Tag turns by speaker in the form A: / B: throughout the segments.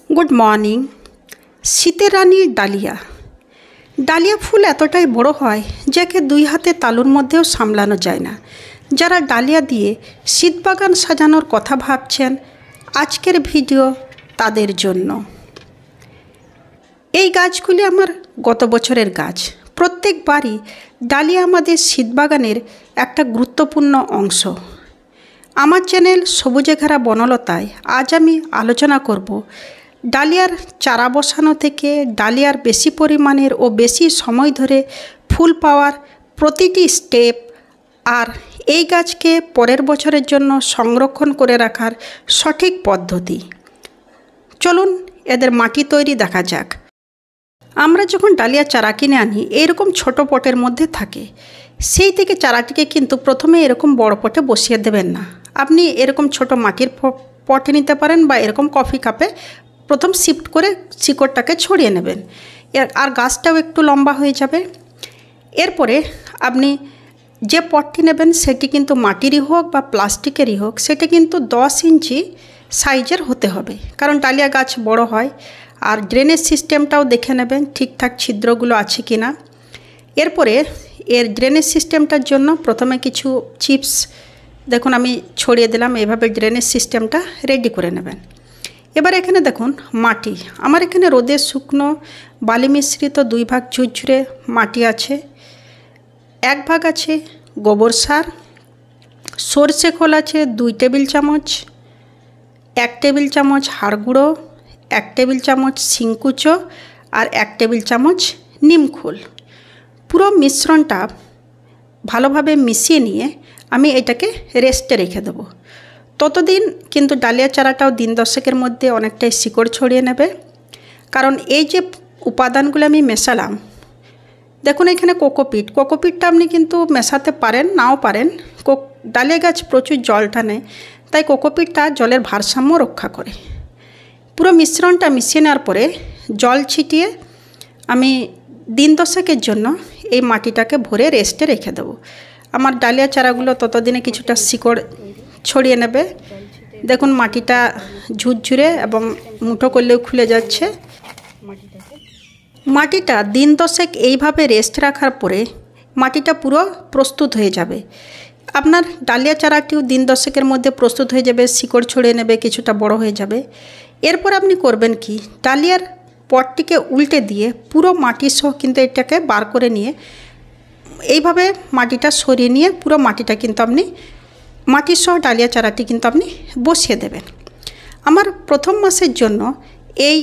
A: Good morning. शीतेर रानी डालिया डालिया full एतटाई बड़ो हय जाके दुई हाथे तालुर मध्येও सामलानो जाए ना। যারা ডালিয়া দিয়ে শীত বাগান সাজানোর কথা ভাবছেন আজকের ভিডিও তাদের জন্য। এই গাছগুলি আমার গত বছরের গাছ। প্রত্যেকবারই ডালিয়া আমাদের শীত বাগানের একটা গুরুত্বপূর্ণ অংশ। আমার চ্যানেল সবুজে ঘেরা বনলতায় আজ আমি আলোচনা করব ডালিয়ার চারা বসানো থেকে ডালিয়ার বেশি পরিমাণের ও বেশি সময় ধরে ফুল পাওয়ার প্রতিটি স্টেপ আর এই গাছকে পরের বছরের জন্য সংরক্ষণ করে রাখার সঠিক পদ্ধতি। চলুন এদের মাটি তৈরি দেখা যাক। আমরা যখন ডালিয়া চারা কিনে আনি এরকম ছোট পটের মধ্যে থাকে, সেই থেকে চারাটিকে কিন্তু প্রথমে এরকম বড় পটে বসিয়ে দেবেন না। আপনি এরকম ছোট মাটির পটে নিতে পারেন বা এরকম কফি কাপে প্রথম শিফট করে শিকড়টাকে ছড়িয়ে নেবেন, আর গাছটাও একটু লম্বা হয়ে যাবে। এরপরে আপনি যে পটটি নেবেন সেটি কিন্তু মাটিরই হোক বা প্লাস্টিকেরই হোক, সেটা কিন্তু 10 ইঞ্চি সাইজের হতে হবে, কারণ ডালিয়া গাছ বড় হয়। আর ড্রেনেজ সিস্টেমটাও দেখে নেবেন ঠিকঠাক ছিদ্রগুলো আছে কি না। এরপরে এর ড্রেনেজ সিস্টেমটার জন্য প্রথমে কিছু চিপস দেখুন আমি ছড়িয়ে দিলাম, এভাবে ড্রেনেজ সিস্টেমটা রেডি করে নেবেন। এবার এখানে দেখুন মাটি, আমার এখানে রোদে শুকনো বালি মিশ্রিত 2 ভাগ ঝুরঝুরে মাটি আছে, 1 ভাগ আছে গোবর সার, সরষে খোল আছে 2 টেবিল চামচ, 1 টেবিল চামচ হাড় গুঁড়ো, 1 টেবিল চামচ শিংকুচো আর 1 টেবিল চামচ নিমখোল। পুরো মিশ্রণটা ভালোভাবে মিশিয়ে নিয়ে আমি এটাকে রেস্টে রেখে দেবো। ততদিন কিন্তু ডালিয়া চারাটাও দিন 10-এর মধ্যে অনেকটাই শিকড় ছড়িয়ে নেবে। কারণ এই যে উপাদানগুলো আমি মেশালাম, দেখুন এখানে কোকোপিটটা আপনি কিন্তু মেশাতে পারেন নাও পারেন। ডালিয়া গাছ প্রচুর জল টানে, তাই কোকোপিটটা জলের ভারসাম্য রক্ষা করে। পুরো মিশ্রণটা মিশিয়ে নেওয়ার পরে জল ছিটিয়ে আমি দিন 10-এর জন্য এই মাটিটাকে ভরে রেস্টে রেখে দেবো। আমার ডালিয়া চারাগুলো ততদিনে কিছুটা শিকড় ছড়িয়ে নেবে। দেখুন মাটিটা ঝুরঝুরে এবং মুঠো করলেও খুলে যাচ্ছে। মাটিটা দিন 10 এইভাবে রেস্ট রাখার পরে মাটিটা পুরো প্রস্তুত হয়ে যাবে। আপনার ডালিয়া চারাটিও দিন 10-এর মধ্যে প্রস্তুত হয়ে যাবে, শিকড় ছড়িয়ে নেবে, কিছুটা বড় হয়ে যাবে। এরপর আপনি করবেন কি, ডালিয়ার পটটিকে উল্টে দিয়ে পুরো মাটি সহ কিন্তু এটাকে বার করে নিয়ে এইভাবে মাটিটা সরিয়ে নিয়ে পুরো মাটিটা কিন্তু আপনি মাটির সহ ডালিয়া চারাটি কিন্তু আপনি বসিয়ে দেবেন। আমার প্রথম মাসের জন্য এই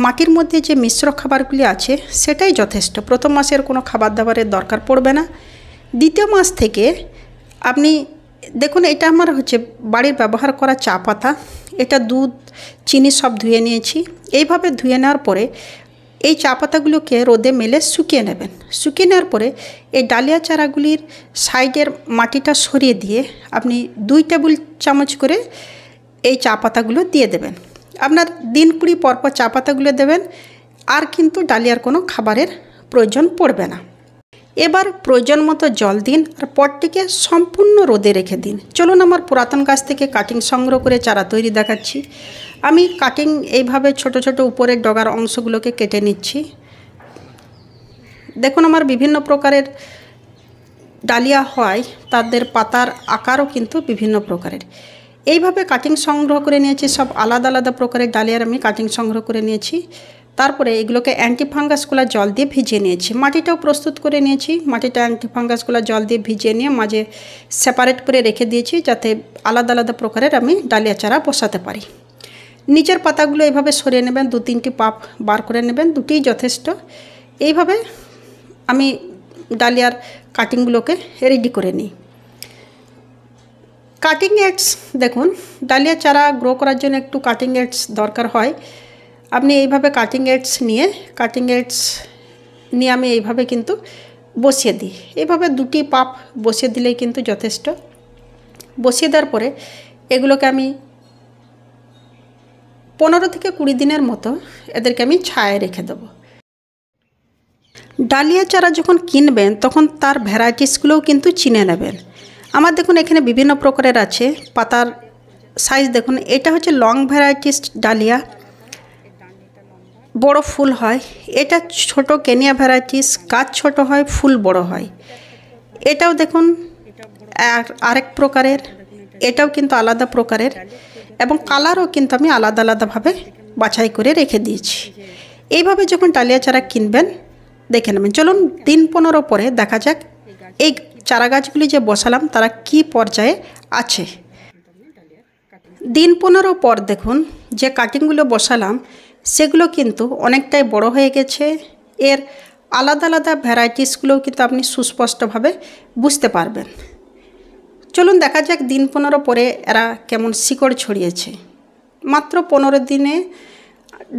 A: মাটির মধ্যে যে মিশ্র খাবারগুলি আছে সেটাই যথেষ্ট। প্রথম মাসের কোনো খাবার দাবারের দরকার পড়বে না। দ্বিতীয় মাস থেকে আপনি দেখুন এটা আমার হচ্ছে বাড়ির ব্যবহার করা চা পাতা, এটা দুধ চিনি সব ধুয়ে নিয়েছি। এইভাবে ধুয়ে নেওয়ার পরে এই চা পাতাগুলোকে রোদে মেলে শুকিয়ে নেবেন। শুকিয়ে নেওয়ার পরে এই ডালিয়া চারাগুলির সাইডের মাটিটা সরিয়ে দিয়ে আপনি 2 টেবিল চামচ করে এই চা পাতাগুলো দিয়ে দেবেন। আপনার দিন 20 পরপর চা পাতাগুলো দেবেন, আর কিন্তু ডালিয়ার কোনো খাবারের প্রয়োজন পড়বে না। এবার প্রয়োজন মতো জল দিন আর পটটিকে সম্পূর্ণ রোদে রেখে দিন। চলুন আমার পুরাতন গাছ থেকে কাটিং সংগ্রহ করে চারা তৈরি দেখাচ্ছি। আমি কাটিং এইভাবে ছোট ছোট উপরের ডগার অংশগুলোকে কেটে নিচ্ছি। দেখুন আমার বিভিন্ন প্রকারের ডালিয়া হয়, তাদের পাতার আকারও কিন্তু বিভিন্ন প্রকারের। এইভাবে কাটিং সংগ্রহ করে নিয়েছি, সব আলাদা আলাদা প্রকারের ডালিয়ার আমি কাটিং সংগ্রহ করে নিয়েছি। তারপরে এগুলোকে অ্যান্টিফাঙ্গাসগুলো জল দিয়ে ভিজিয়ে নিয়েছি, মাটিটাও প্রস্তুত করে নিয়েছি। মাটিটা অ্যান্টিফাঙ্গাসগুলো জল দিয়ে ভিজিয়ে নিয়ে মাঝে সেপারেট করে রেখে দিয়েছি, যাতে আলাদা আলাদা প্রকারের আমি ডালিয়া চারা বসাতে পারি। নিচের পাতাগুলো এইভাবে সরিয়ে নেবেন, 2-3টি পাপ বার করে নেবেন, 2টিই যথেষ্ট। এইভাবে আমি ডালিয়ার কাটিংগুলোকে রেডি করে নিই। কাটিং এডস দেখুন ডালিয়া চারা গ্রো করার জন্য একটু কাটিং এডস দরকার হয়। আপনি এইভাবে কাটিং এডস নিয়ে আমি এইভাবে কিন্তু বসিয়ে দিই। এইভাবে 2টি পাপ বসিয়ে দিলেই কিন্তু যথেষ্ট। বসিয়ে দেওয়ার পরে এগুলোকে আমি 15 থেকে 20 দিনের মতো এদেরকে আমি ছায়ায় রেখে দেবো। ডালিয়া চারা যখন কিনবেন তখন তার ভ্যারাইটিসগুলোও কিন্তু চিনে নেবেন। আমার দেখুন এখানে বিভিন্ন প্রকারের আছে, পাতার সাইজ দেখুন, এটা হচ্ছে লং ভ্যারাইটিস ডালিয়া, বড় ফুল হয়। এটা ছোট কেনিয়া ভ্যারাইটিস, গাছ ছোট হয়, ফুল বড় হয়। এটাও দেখুন আরেক প্রকারের, এটাও কিন্তু আলাদা প্রকারের, এবং কালারও কিন্তু আমি আলাদা আলাদাভাবে বাছাই করে রেখে দিয়েছি। এইভাবে যখন ডালিয়া চারা কিনবেন দেখে নেবেন। চলুন দিন 15 পরে দেখা যাক এই চারা গাছগুলি যে বসালাম তারা কি পর্যায়ে আছে। দিন 15 পর দেখুন যে কাটিংগুলো বসালাম সেগুলো কিন্তু অনেকটাই বড় হয়ে গেছে। এর আলাদা আলাদা ভ্যারাইটিসগুলোও কিন্তু আপনি সুস্পষ্টভাবে বুঝতে পারবেন। চলুন দেখা যাক দিন 15 পরে এরা কেমন শিকড় ছড়িয়েছে। মাত্র 15 দিনে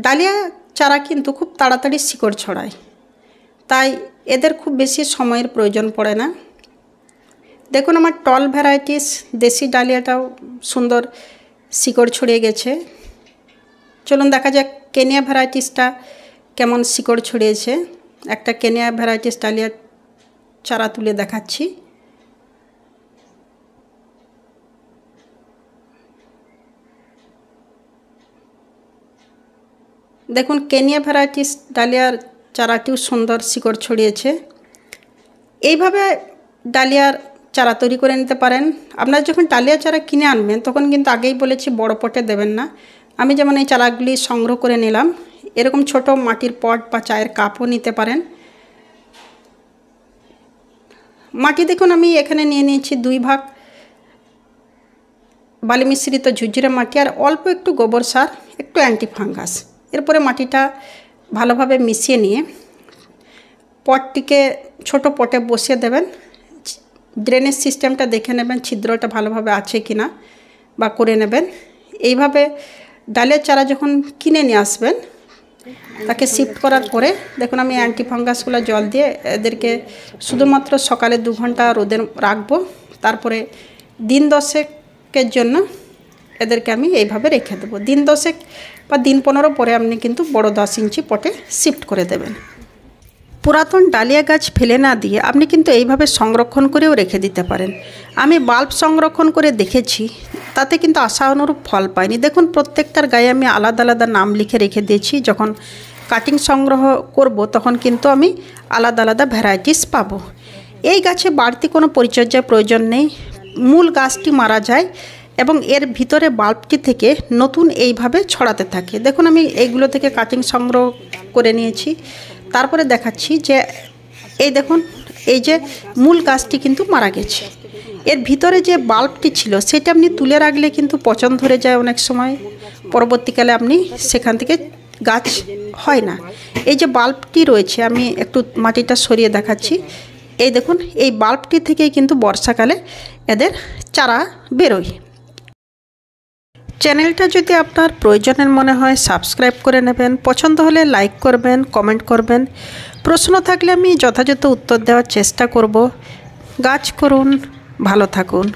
A: ডালিয়া চারা কিন্তু খুব তাড়াতাড়ি শিকড় ছড়ায়, তাই এদের খুব বেশি সময়ের প্রয়োজন পড়ে না। দেখুন আমার টল ভ্যারাইটিস দেশি ডালিয়াটাও সুন্দর শিকড় ছড়িয়ে গেছে। চলুন দেখা যাক কেনিয়া ভ্যারাইটিসটা কেমন শিকড় ছড়িয়েছে। একটা কেনিয়া ভ্যারাইটিস ডালিয়ার চারা তুলে দেখাচ্ছি। দেখুন কেনিয়া ভ্যারাইটিস ডালিয়ার চারাটিও সুন্দর শিকড় ছড়িয়েছে। এইভাবে ডালিয়ার চারা তৈরি করে নিতে পারেন। আপনারা যখন ডালিয়া চারা কিনে আনবেন তখন কিন্তু আগেই বলেছি বড় পটে দেবেন না। আমি যেমন এই চারাগুলি সংগ্রহ করে নিলাম, এরকম ছোট মাটির পট বা চায়ের কাপও নিতে পারেন। মাটি দেখুন আমি এখানে নিয়ে নিয়েছি 2 ভাগ বালি মিশ্রিত ঝুরঝুরে মাটি আর অল্প একটু গোবর সার, একটু অ্যান্টিফাঙ্গাস। এরপরে মাটিটা ভালোভাবে মিশিয়ে নিয়ে পটটিকে ছোট পটে বসিয়ে দেবেন। ড্রেনেজ সিস্টেমটা দেখে নেবেন, ছিদ্রটা ভালোভাবে আছে কিনা বা করে নেবেন। এইভাবে ডালের চারা যখন কিনে নিয়ে আসবেন তাকে শিফট করার পরে দেখুন আমি অ্যান্টিফাঙ্গাসগুলো জল দিয়ে এদেরকে শুধুমাত্র সকালে 2 ঘন্টা রোদে রাখবো। তারপরে দিন 10 জন্য এদেরকে আমি এইভাবে রেখে দেবো। দিন 10 বা দিন 15 পরে আপনি কিন্তু বড় 10 ইঞ্চি পটে শিফট করে দেবেন। পুরাতন ডালিয়া গাছ ফেলে না দিয়ে আপনি কিন্তু এইভাবে সংরক্ষণ করেও রেখে দিতে পারেন। আমি বাল্ব সংরক্ষণ করে দেখেছি, তাতে কিন্তু আশা অনুরূপ ফল পাইনি। দেখুন প্রত্যেকটার গায়ে আমি আলাদা আলাদা নাম লিখে রেখে দিয়েছি। যখন কাটিং সংগ্রহ করব তখন কিন্তু আমি আলাদা আলাদা ভ্যারাইটিস পাবো। এই গাছে বাড়তি কোনো পরিচর্যার প্রয়োজন নেই। মূল গাছটি মারা যায় এবং এর ভিতরে বাল্বটি থেকে নতুন এইভাবে ছড়াতে থাকে। দেখুন আমি এইগুলো থেকে কাটিং সংগ্রহ করে নিয়েছি। তারপরে দেখাচ্ছি যে এই দেখুন এই যে মূল গাছটি কিন্তু মারা গেছে। এর ভিতরে যে বাল্বটি ছিল সেটা আপনি তুলে রাখলে কিন্তু পচন ধরে যায় অনেক সময়, পরবর্তীকালে আপনি সেখান থেকে গাছ হয় না। এই যে বাল্বটি রয়েছে আমি একটু মাটিটা সরিয়ে দেখাচ্ছি। এই দেখুন এই বাল্বটি থেকেই কিন্তু বর্ষাকালে এদের চারা বেরোয়। চ্যানেলটা যদি আপনার প্রয়োজনের মনে হয় সাবস্ক্রাইব করে নেবেন, পছন্দ হলে লাইক করবেন, কমেন্ট করবেন। প্রশ্ন থাকলে আমি যথাযথ উত্তর দেওয়ার চেষ্টা করব। গাছ করুন, ভালো থাকুন।